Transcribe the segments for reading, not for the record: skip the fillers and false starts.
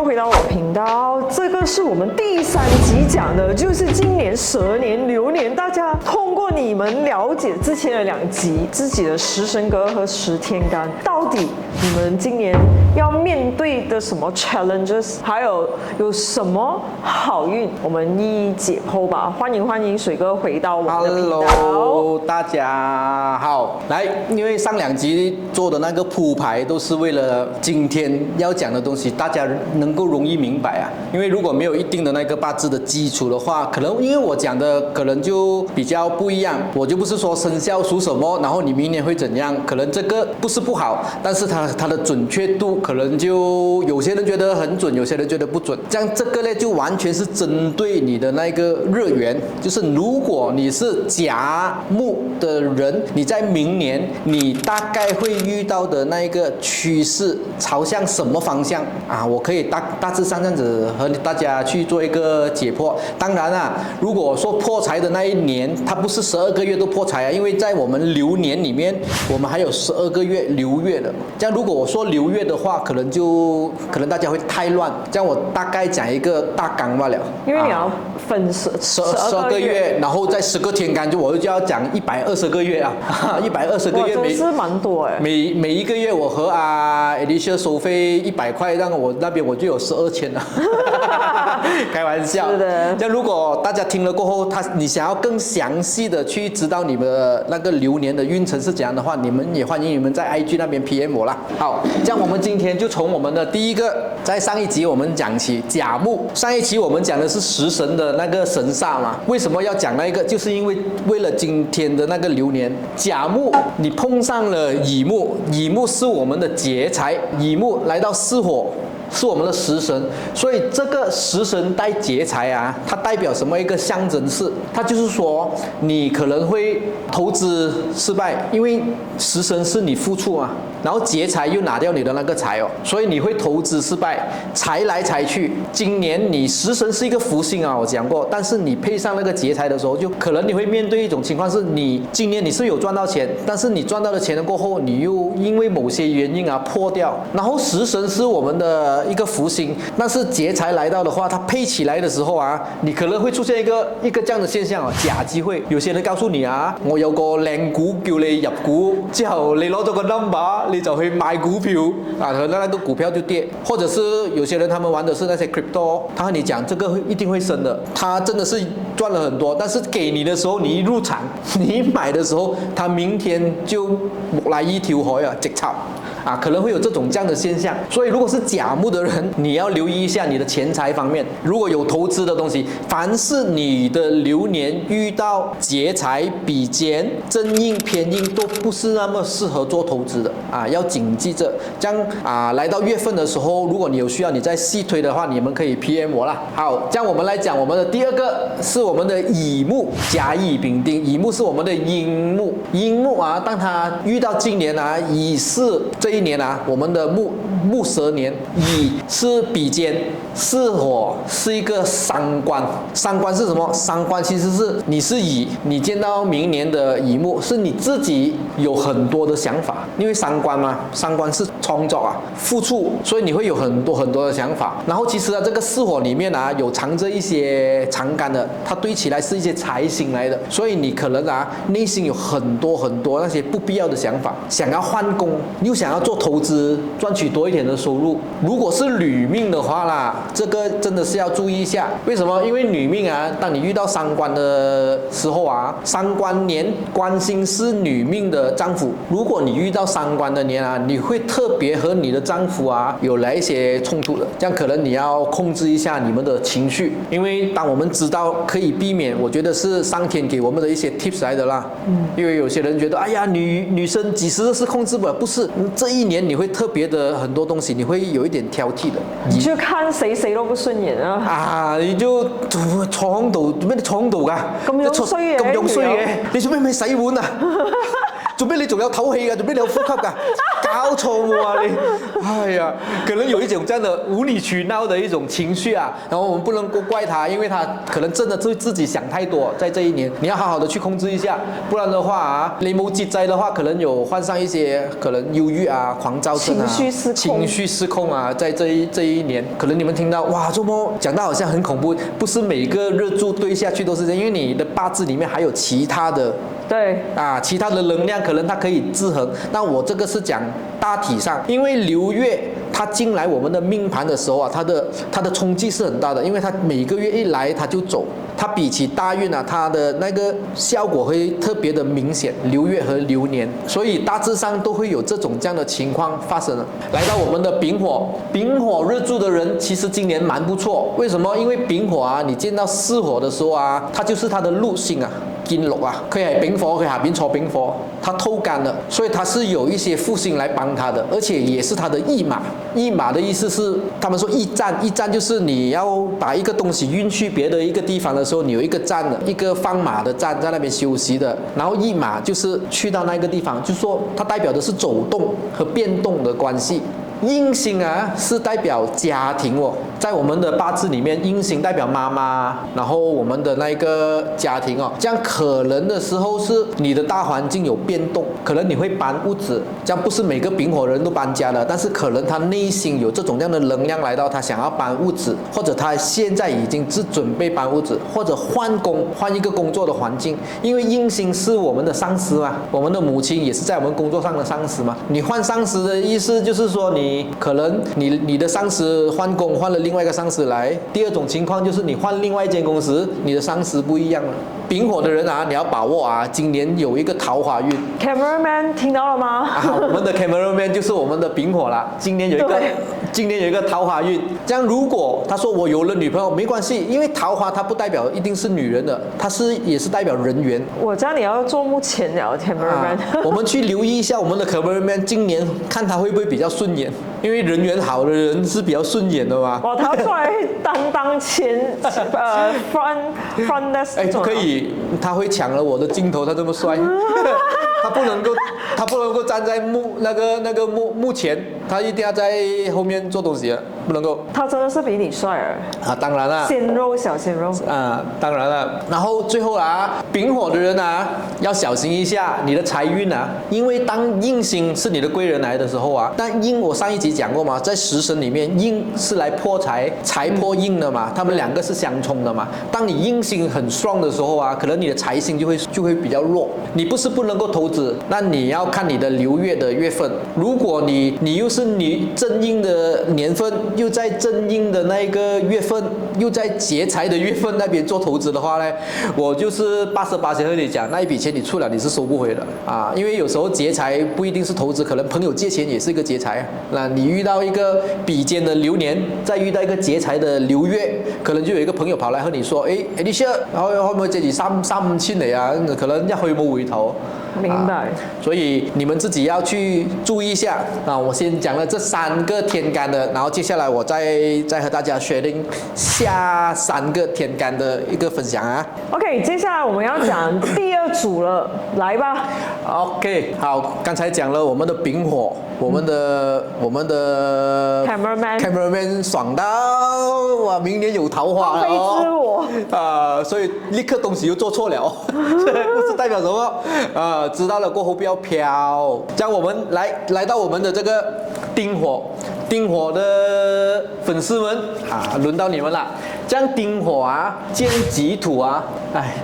迎回到我的频道。这个是我们第3集讲的，就是今年蛇年流年。大家通过你们了解之前的2集自己的食神格和食天干，到底你们今年要面对的什么 challenges， 还有什么好运，我们一一解剖吧。欢迎水哥回到我们的频道。Hello， 大家好。来，因为上2集做的那个铺排都是为了今天要讲的东西，大家能够容易明白啊。因为如果没有一定的那个八字的基础的话，可能因为我讲的可能就比较不一样。我就不是说生肖属什么，然后你明年会怎样，可能这个不是不好，但是它的准确度可能就有些人觉得很准，有些人觉得不准。这样这个呢，就完全是针对你的那个日元，就是如果你是甲木的人，你在明年你大概会遇到的那一个趋势朝向什么方向啊？我可以大致上这样子和大家去做一个解剖。当然啊，如果说破财的那一年，它不是12个月都破财啊，因为在我们流年里面，我们还有12个月流月的。这样如果我说流月的话，可能大家会太乱。这样我大概讲一个大纲罢了。因为你要分12个月，然后再10个天干，我就要讲120个月啊，120个月真是蛮多哎。每一个月我和Alicia 收费100块，让我那边我就有12千了，开玩笑。是的。这样如果大家听了过后，你想要更详细的去知道你们的那个流年的运程是怎样的话，你们也欢迎你们在 IG 那边 PM 我啦。好，这样我们今天就从我们的第一个，在上一集我们讲起甲木，上一期我们讲的是食神的那个神煞嘛。为什么要讲那个？就是因为为了今天的那个流年，甲木你碰上了乙木，乙木是我们的劫财，乙木来到巳火，是我们的食神，所以这个食神带劫财啊，它代表什么一个象征式？它就是说你可能会投资失败，因为食神是你付出啊，然后劫财又拿掉你的那个财哦，所以你会投资失败，财来财去。今年你食神是一个福星啊，我讲过，但是你配上那个劫财的时候，就可能你会面对一种情况是，你今年你是有赚到钱，但是你赚到了钱了过后，你又因为某些原因啊破掉，然后食神是我们的一个福星，但是劫财来到的话，它配起来的时候啊，你可能会出现一个这样的现象啊，假机会。有些人告诉你啊，我有個靚股叫你入股，之後你攞咗個 number， 你就去買股票啊，可能那個股票就跌。或者是有些人他們玩的是那些 crypto， 他和你講這個一定會升的，他真的是賺了很多，但是給你的時候，你一入場，你買的時候，他明天就木來一條海啊，直插。啊，可能会有这样的现象，所以如果是甲木的人，你要留意一下你的钱财方面。如果有投资的东西，凡是你的流年遇到劫财、比肩、正印、偏印，都不是那么适合做投资的啊，要谨记着。这样啊，来到月份的时候，如果你有需要，你再细推的话，你们可以 PM 我啦。好，这样我们来讲我们的第2个是我们的乙木，甲乙丙丁，乙木是我们的阴木，阴木啊，当它遇到今年啊，乙巳这一年啊，我们的木蛇年，乙是比肩，巳火是一个伤官。伤官是什么？伤官其实是你是乙，你见到明年的乙木，是你自己有很多的想法，因为伤官嘛，伤官是创造啊，付出，所以你会有很多的想法。然后其实啊，这个巳火里面啊，有藏着一些长干的，它堆起来是一些财星来的，所以你可能啊，内心有很多那些不必要的想法，想要换工，又想要做投资，赚取多一点的收入。如果是女命的话啦，这个真的是要注意一下。为什么？因为女命啊，当你遇到伤官的时候啊，伤官年官星是女命的丈夫。如果你遇到伤官的年啊，你会特别和你的丈夫啊有来一些冲突的。这样可能你要控制一下你们的情绪，因为当我们知道可以避免，我觉得是上天给我们的一些 tips 来的啦。因为有些人觉得，哎呀，女生几时是控制不了，不是这一年你会特别的很多东西，你会有一点挑剔的。你就看谁都不順眼啊！啊，你就坐喺度，做咩你坐喺度㗎？咁樣衰嘅，咁樣衰嘅，你做咩咪洗碗啊？準備你仲有唞氣㗎，準備你有呼吸㗎，搞錯喎你！哎呀，可能有一種這樣的無理取鬧的一種情緒啊，然後我們不能夠怪他，因為他可能真的對自己想太多，在這一年你要好好的去控制一下，不然的話啊，你冇節制的話，可能有患上一些可能憂鬱啊、狂躁症啊、情緒失控啊，在這一年，可能你們聽到哇，這麼講到好像很恐怖，不是每個日柱對下去都是這樣，因為你的八字裡面還有其他的。對啊，其他的能量可能它可以制衡，那我這個是講大體上，因為流月它進來我們的命盤的時候啊，它的衝擊是很大的，因為它每個月一來它就走，它比起大運啊，它的那個效果會特別的明顯，流月和流年，所以大致上都會有這樣的情況發生。來到我們的丙火，丙火日柱的人其實今年蠻不錯，為什麼？因為丙火啊，你見到巳火的時候啊，它就是它的祿星啊。金六啊，佢係丙火，佢下邊坐丙火，他透干了，所以他是有一些副星來幫他的，而且也是他的驛馬。驛馬的意思是，他們說驛站，驛站就是你要把一個東西運去別的一個地方的時候，你有一個站的，一個放馬的站在那邊休息的。然後驛馬就是去到那個地方，就是說它代表的是走動和變動的關係。印星啊是代表家庭哦，在我們的八字裡面，印星代表媽媽，然後我們的那個家庭哦，這樣可能的時候是你的大環境有變動，可能你會搬屋子，這樣不是每個丙火人都搬家的，但是可能他內心有這種樣的能量來到，他想要搬屋子，或者他現在已經是準備搬屋子，或者換工，換一個工作的環境，因為印星是我們的上司嘛，我們的母親也是在我們工作上的上司嘛，你換上司的意思就是說你可能你的上司換工換了另外一個上司來，第二種情況就是你換另外一間公司，你的上司不一樣了。丙火的人啊，你要把握啊，今年有一個桃花運。Cameraman 聽到了嗎？啊，我們的 cameraman 就是我們的丙火啦，今年有一個桃花運。這樣如果他說我有了女朋友，沒關係，因為桃花它不代表一定是女人的，它也是代表人緣。我知道你要做目前了 cameraman，我們去留意一下我們的 cameraman，今年看他會不會比較順眼，因為人緣好的人是比較順眼的嘛。哇，他出來當前front desk， 哎，不可以。他會搶了我的鏡頭，他這麼帥，他不能夠站在幕前，他一定要在後面做東西，不能夠。他真的是比你帥啊，當然啦，鮮肉小鮮肉啊，當然了。然後最後啊，丙火的人啊，要小心一下你的財運啊，因為當印星是你的貴人來的時候啊，但印我上一集講過嘛，在食神裡面，印是來破財，財破印的嘛，他們兩個是相衝的嘛。當你印星很strong的時候啊，可能你的財星就會比較弱。你不是不能夠投資，那你要看你的流月的月份。如果你又是你正印的年份，又在正印的那個月份，又在劫財的月份那邊做投資的話呢，我就是88%和你講，那一筆錢你出了你是收不回的啊，因為有時候劫財不一定是投資，可能朋友借錢也是一個劫財。那你遇到一個比肩的流年，再遇到一個劫財的流月，可能就有一個朋友跑來和你說，誒，Alicia，然後可唔可以借你3、5千嚟啊？可能一去冇回頭。明白。所以你們自己要去注意一下啊！我先講了這3個天干的，然後接下來我再和大家sharing下3個天干的一個分享啊。OK， 接下來我們要講第2組了，來吧。OK， 好，剛才講了我們的丙火，我們的 cameraman 爽到哇，明年有桃花了哦。所以立刻東西又做錯了，不是代表什麼知道了過後不要飄。這樣我們來到我們的這個丁火的粉絲們啊，輪到你們了。這樣丁火啊，見己土啊，哎，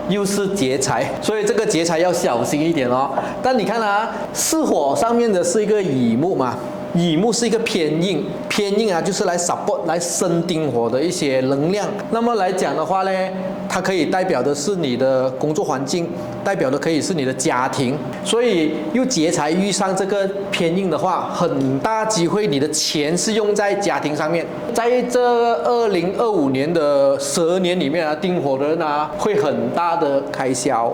又是劫財，所以這個劫財要小心一點哦。但你看啊，巳火上面的是一個乙木嘛。乙木是一個偏印，偏印啊，就是來 support 來生丁火的一些能量。那麼來講的話呢，它可以代表的是你的工作環境，代表的可以是你的家庭。所以又劫財遇上這個偏印的話，很大機會你的錢是用在家庭上面。在這2025年的12年裡面啊，丁火的人啊，會很大的開銷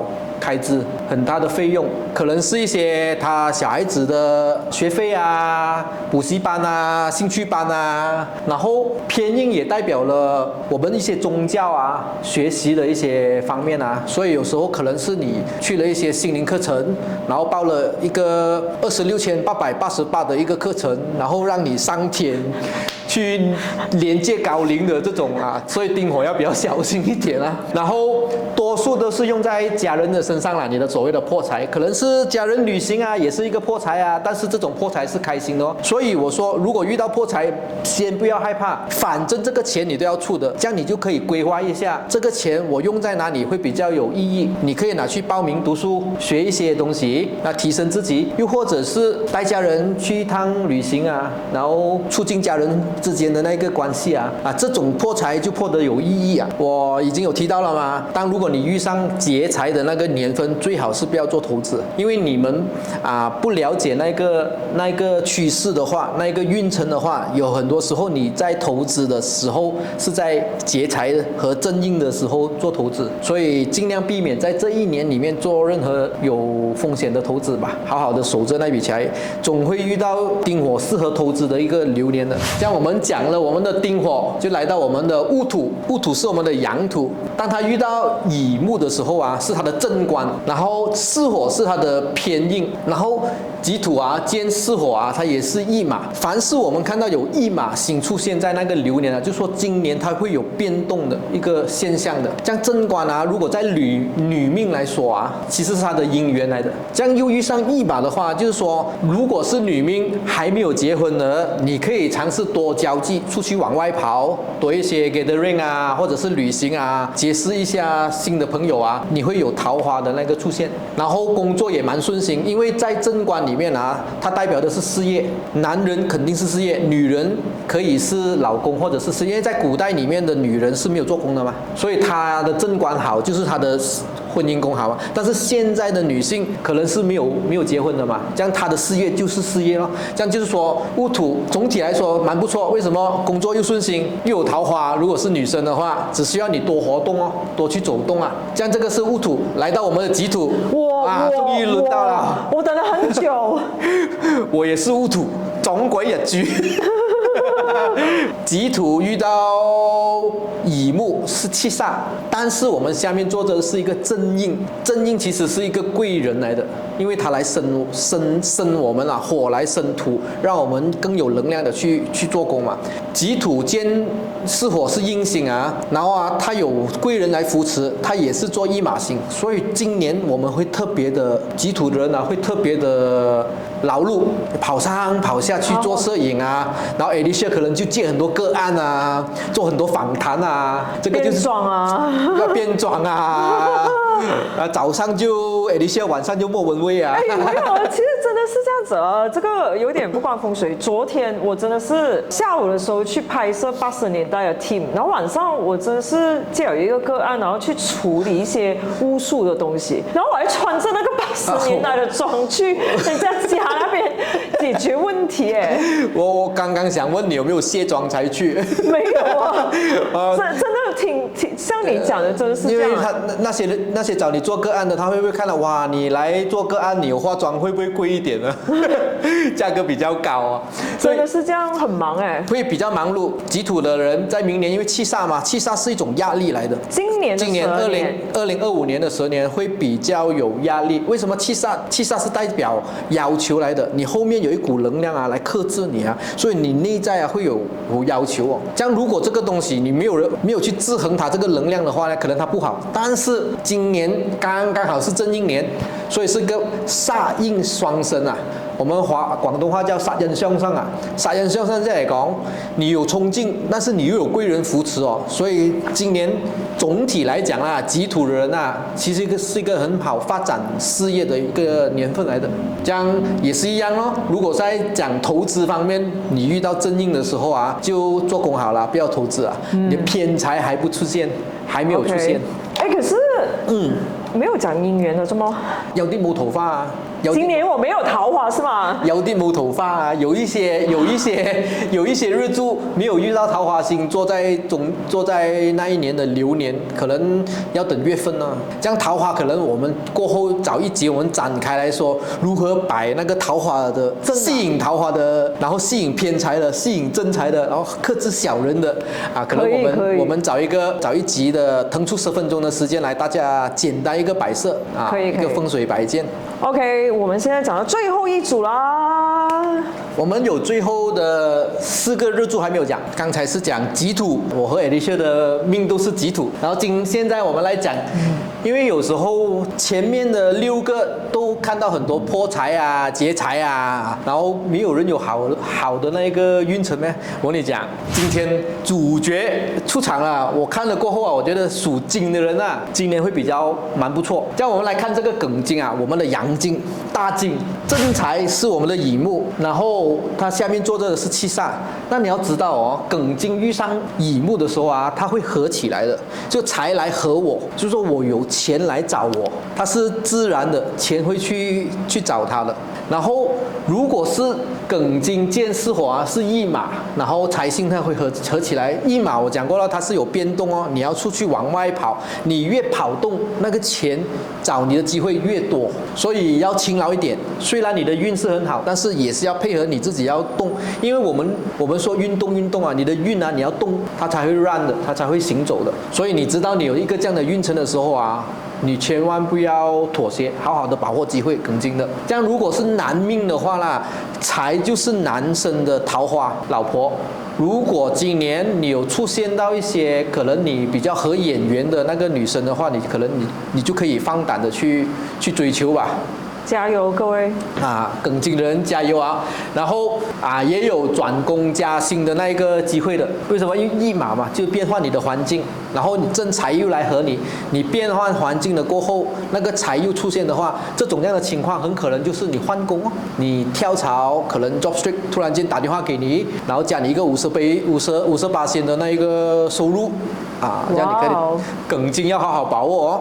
开支，很大的费用，可能是一些他小孩子的学费啊、补习班啊、兴趣班啊。然后偏硬也代表了我们一些宗教啊、学习的一些方面啊，所以有时候可能是你去了一些心灵课程，然后报了一个26,888的一个课程，然后让你上天去连接高龄的这种啊，所以丁火要比较小心一点啊。然后多数都是用在家人的身上啦，你的所谓的破财，可能是家人旅行啊，也是一个破财啊，但是这种破财是开心的哦。所以我说，如果遇到破财，先不要害怕，反正这个钱你都要出的，这样你就可以规划一下，这个钱我用在哪里会比较有意义，你可以拿去报名读书，学一些东西，那提升自己，又或者是带家人去一趟旅行啊，然后促进家人之间的那个关系啊，这种破财就破得有意义啊。我已经有提到了嘛，如果你遇上劫财的那个年份，最好是不要做投资，因为你们不了解那个趋势的话，那个运程的话，有很多时候你在投资的时候是在劫财和正印的时候做投资，所以尽量避免在这一年里面做任何有风险的投资吧，好好的守着那笔财，总会遇到丁火适合投资的一个流年的。这样我们讲了我们的丁火，就来到我们的戊土，戊土是我们的阳土，当它遇到乙木的时候是它的正官，然后巳火是它的偏印，然后己土兼巳火它也是驿马。凡是我们看到有驿马星出现在那个流年就说今年它会有变动的一个现象的。这样正官如果在女命来说其实是它的姻缘来的。这样又遇上驿马的话，就是说如果是女命还没有结婚的，你可以尝试多交际，出去往外跑，多一些 gathering 或者是旅行结识一下新的朋友你会有桃花的那个出现。然后工作也蛮顺心，因为在正官里面它代表的是事业，男人肯定是事业，女人可以是老公或者是事业，因为在古代里面的女人是没有做工的嘛，所以她的正官好就是她的婚姻宫好但是现在的女性可能是没有结婚的嘛，这样她的事业就是事业咯。这样就是说戊土总体来说蛮不错，为什么？工作又顺心又有桃花，如果是女生的话，只需要你多活动多去走动这样这个是戊土。来到我们的己土，终于轮到了，我等了很久。我也是戊土，总鬼也居。己土遇到乙木是七煞，但是我们下面坐着是一个正印，正印其实是一个贵人来的，因为它来生我们火来生土，让我们更有能量的去做工嘛。己土兼巳火是印星然后它有贵人来扶持，它也是做驿马星，所以今年我们会特别的，己土的人会特别的劳碌，跑上跑下去做摄影然后 Alicia 可能就接很多个案做很多访谈这个就是变装要变装早上就 Alicia 晚上就莫文蔚没有，其实真的是这样子这个有点不关风水。昨天我真的是下午的时候去拍摄80年代的 team， 然后晚上我真的是接了一个个案，然后去处理一些巫术的东西，然后我还穿着那个80年代的装去人家家那边解决问题我刚刚想问你有没有卸妆才去？没有真的挺像你讲的，真的是这样。因为他那些找你做个案的，他会不会看到哇，你来做个案，你有化妆会不会贵一点呢？价格比较高真的是这样，很忙会比较忙碌。己土的人在明年因为七煞嘛，七煞是一种压力来的。今年2025年的蛇年会比较有压力。为什么七煞是代表要求来的？你后面有一股能量来克制你所以你内在会有要求这样如果这个东西你没有去制衡它这个能量的话呢，可能它不好。但是今年刚好是正印年，所以是个煞印双生我们广东话叫杀人向上杀人向上来讲，你有冲劲，但是你又有贵人扶持所以今年总体来讲己土的人其实是一个很好发展事业的一个年份来的。这样也是一样如果在讲投资方面，你遇到正印的时候就做工好了，不要投资你的偏财还不出现，还没有出现。可是没有讲姻缘的，怎么？有啲冇桃花今年我没有桃花是吗？有啲冇头发啊，有一些日柱没有遇到桃花星，坐在那一年的流年，可能要等月份呢。这样桃花可能我们过后找一集我们展开来说，如何摆那个桃花的，吸引桃花的，然后吸引偏财的，吸引正财的，然后克制小人的啊，可能我们找一集的腾出10分钟的时间来，大家简单一个摆设啊，一个风水摆件。OK， 我们现在讲到最后一组啦。我们有最后的4个日柱还没有讲，刚才是讲己土，我和 Alicia 的命都是己土，然后现在我们来讲，因为有时候前面的6个都看到很多破财啊、劫财啊，然后没有人有好的那个运程呢。我跟你讲，今天主角出场了，我看了过后啊，我觉得属金的人啊，今年会比较蛮不错。这样我们来看这个庚金啊，我们的阳金、大金，正财是我们的乙木，然后它下面坐着的是七煞。那你要知道哦，庚金遇上乙木的时候啊，它会合起来的，就财来合我，就是说我有钱来找我，它是自然的，钱会去找它的。然后如果是庚金见巳火啊，是驿马，然后财星它会合起来。驿马我讲过了，它是有变动哦，你要出去往外跑，你越跑动，那个钱找你的机会越多，所以要勤劳一点。虽然你的运势很好，但是也是要配合你自己要动，因为我们说运动啊，你的运啊你要动，它才会 run 的，它才会行走的。所以你知道你有一个这样的运程的时候啊，你千万不要妥协，好好的把握机会，庚金的。这样如果是男命的话啦，财就是男生的桃花老婆。如果今年你有出现到一些可能你比较合眼缘的那个女生的话，你就可以放胆的去追求吧。加油，各位啊，庚金的人加油啊！然后啊，也有转工加薪的那一个机会的。为什么？因为驿马嘛，就变换你的环境，然后你正财又来和你变换环境了过后，那个财又出现的话，这种样的情况很可能就是你换工哦，你跳槽，可能 job street 突然间打电话给你，然后加你一个58%的那一个收入啊，这样你可以庚金要好好把握哦。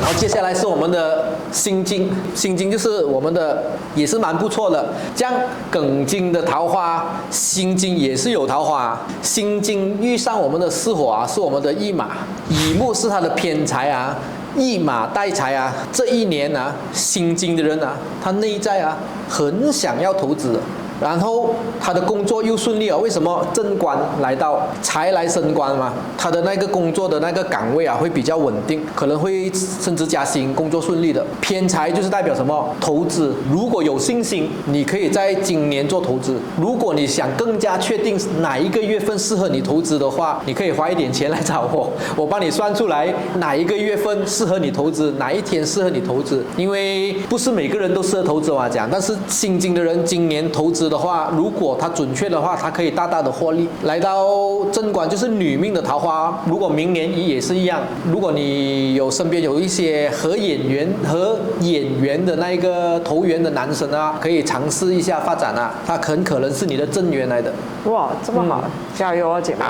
然后接下来是我们的辛金，辛金就是我们的也是蛮不错的。这样庚金的桃花，辛金也是有桃花。辛金遇上我们的巳火啊，是我们的驿马，乙木是它的偏财啊，驿马带财啊。这一年啊，辛金的人啊，他内在啊很想要投资的。然后他的工作又顺利啊，为什么？正官来到，财来升官嘛，他的那个工作的那个岗位啊会比较稳定，可能会升职加薪，工作顺利的。偏财就是代表什么？投资。如果有信心，你可以在今年做投资。如果你想更加确定哪一个月份适合你投资的话，你可以花一点钱来找我，我帮你算出来哪一个月份适合你投资，哪一天适合你投资。因为不是每个人都适合投资我讲，但是辛金的人今年投资的话，如果他准确的话，他可以大大的获利。来到正官就是女命的桃花，如果明年也是一样，如果你身边有一些和演员的那一个投缘的男生啊，可以尝试一下发展啊，他很可能是你的正缘来的。哇，这么好，加油啊，姐妹！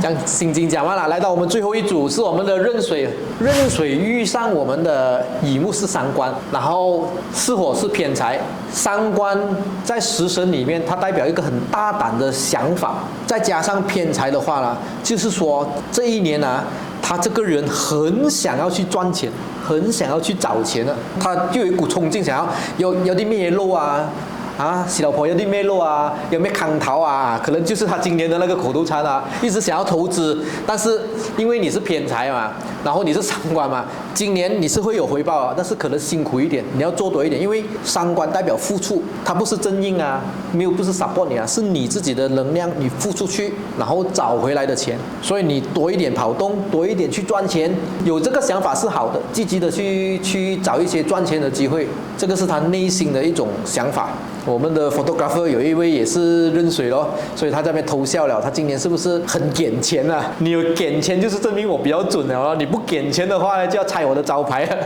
这样辛金讲完了，来到我们最后一组是我们的壬水，壬水遇上我们的乙木是伤官，然后巳火是偏财。伤官在食神里面，它代表一个很大胆的想法，再加上偏财的话呢，就是说这一年啊，他这个人很想要去赚钱，很想要去找钱的，他就有一股冲劲，想要有啲咩路啊。死老婆有啲咩路啊，有咩康桃啊，可能就是他今年的那个口头禅啊，一直想要投资，但是因为你是偏财嘛，然后你是伤官嘛，今年你是会有回报啊，但是可能辛苦一点，你要做多一点，因为伤官代表付出，它不是正印啊，不是 support 你啊，是你自己的能量，你付出去，然后找回来的钱，所以你多一点跑动，多一点去赚钱，有这个想法是好的，积极的去找一些赚钱的机会，这个是他内心的一种想法。我们的 photographer 有一位也是壬水咯，所以他在那边偷笑了。他今年是不是很给钱啊？你有给钱就是证明我比较准了，你不给钱的话呢，就要拆我的招牌了。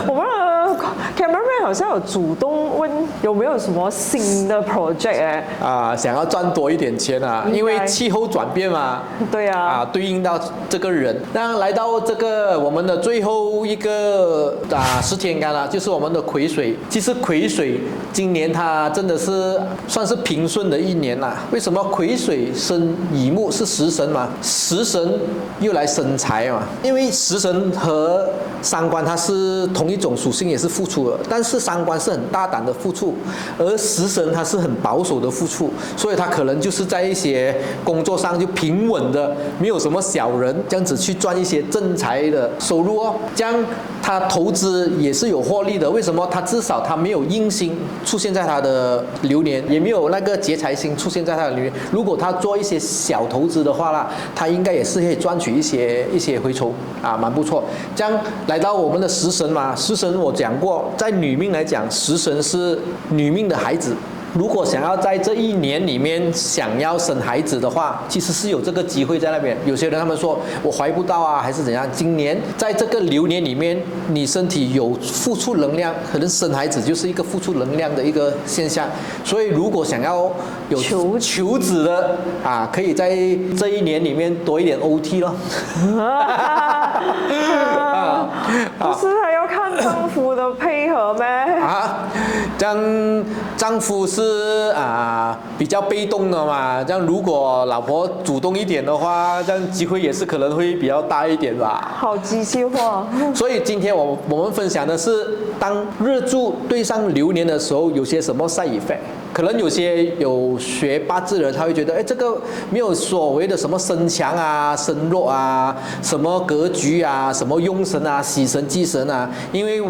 我们的 cameraman 好像有主动问有没有什么新的 project 想要赚多一点钱啊，因为气候转变嘛。对啊。对应到这个人，那来到这个我们的最后一个10天干了，就是我们的癸水。其实癸水今年它真的是算是平顺的一年啦。为什么癸水生乙木是食神嘛？食神又来生财嘛？因为食神和伤官它是同一种属性，也是付出的，但是伤官是很大胆的付出，而食神它是很保守的付出，所以它可能就是在一些工作上就平稳的，没有什么小人这样子去赚一些正财的收入哦。这样他投资也是有获利的。为什么？他至少他没有印星出现在他的流年，也没有那个劫财星出现在他的流年。如果他做一些小投资的话啦，他应该也是可以赚取一些回酬蛮不错。这样来到我们的食神嘛，食神我讲过，在女命来讲，食神是女命的孩子。如果想要在这一年里面想要生孩子的话，其实是有这个机会在那边。有些人他们说我怀不到还是怎样。今年在这个流年里面，你身体有付出能量，可能生孩子就是一个付出能量的一个现象。所以如果想要有求子的可以在这一年里面多一点 OT 咯。不是还要看丈夫的配合咩？这样丈夫是比较被动的嘛，这样如果老婆主动一点的话，这样机会也是可能会比较大一点吧。好机械化。所以今天我们分享的是，当日柱对上流年的时候，有些什么side effect。可能有些有学八字的人，他会觉得，这个没有所谓的什么身强身弱什么格局什么用神喜神忌神因为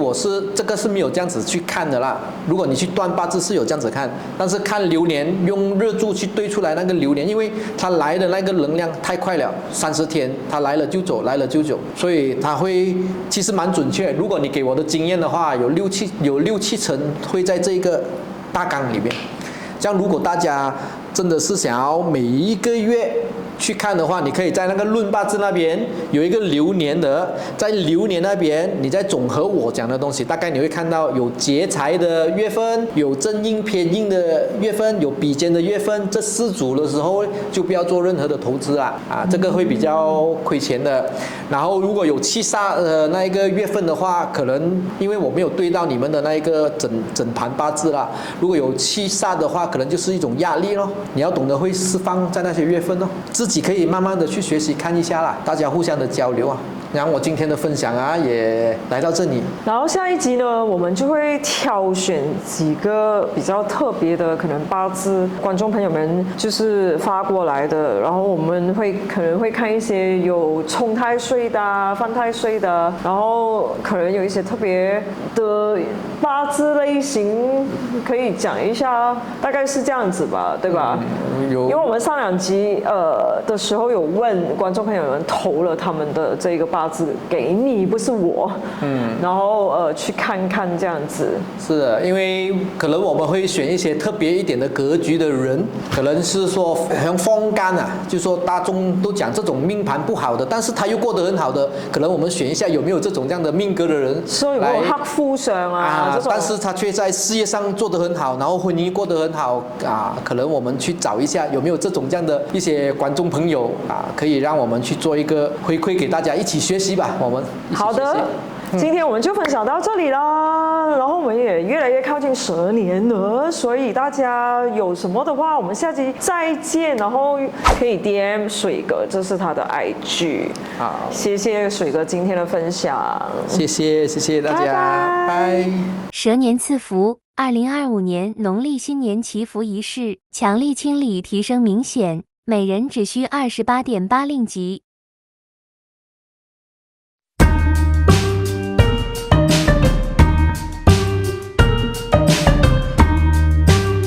这个是没有这样子去看的啦。如果你去断八字是有这样子看，但是看流年用日柱去对出来那个流年，因为它来的那个能量太快了，30天它来了就走，来了就走，所以它会其实蛮准确。如果你给我的经验的话，有六七成会在这个大纲里面。这样如果大家真的是想要每一个月去看的话，你可以在那个论八字那边有一个流年的，在流年那边你再总和我讲的东西，大概你会看到有劫财的月份，有正印偏印的月份，有比肩的月份，这4组的时候就不要做任何的投资啦这个会比较亏钱的。然后如果有七煞那一个月份的话，可能因为我没有对到你们的那一个整盘八字啦，如果有七煞的话，可能就是一种压力咯，你要懂得会释放在那些月份咯，自己可以慢慢的去学习看一下啦，大家互相的交流然后我今天的分享也来到这里。然后下一集呢，我们就会挑选几个比较特别的可能八字，观众朋友们就是发过来的，然后我们可能会看一些有冲太岁的犯太岁的，然后可能有一些特别的八字类型可以讲一下，大概是这样子吧，对吧？因为我们上2集的时候有问观众朋友们投了他们的这个八字给你，不是我，然后去看看这样子。是的，因为可能我们会选一些特别一点的格局的人，可能是说像风干就说大众都讲这种命盘不好的，但是他又过得很好的，可能我们选一下有没有这种这样的命格的人，说有没有黑富商这种，但是他却在事业上做得很好，然后婚姻过得很好可能我们去找一下有没有这种这样的一些观众朋友可以让我们去做一个回馈给大家，一起学习吧，我们一起学习。好的，今天我们就分享到这里啦，然后我们也越来越靠近蛇年了，所以大家有什么的话，我们下集再见，然后可以 DM 水哥，这是他的 IG。好，谢谢水哥今天的分享，谢谢大家，拜。蛇年赐福，2025年农历新年祈福仪式，强力清理提升明显，每人只需28.8令吉。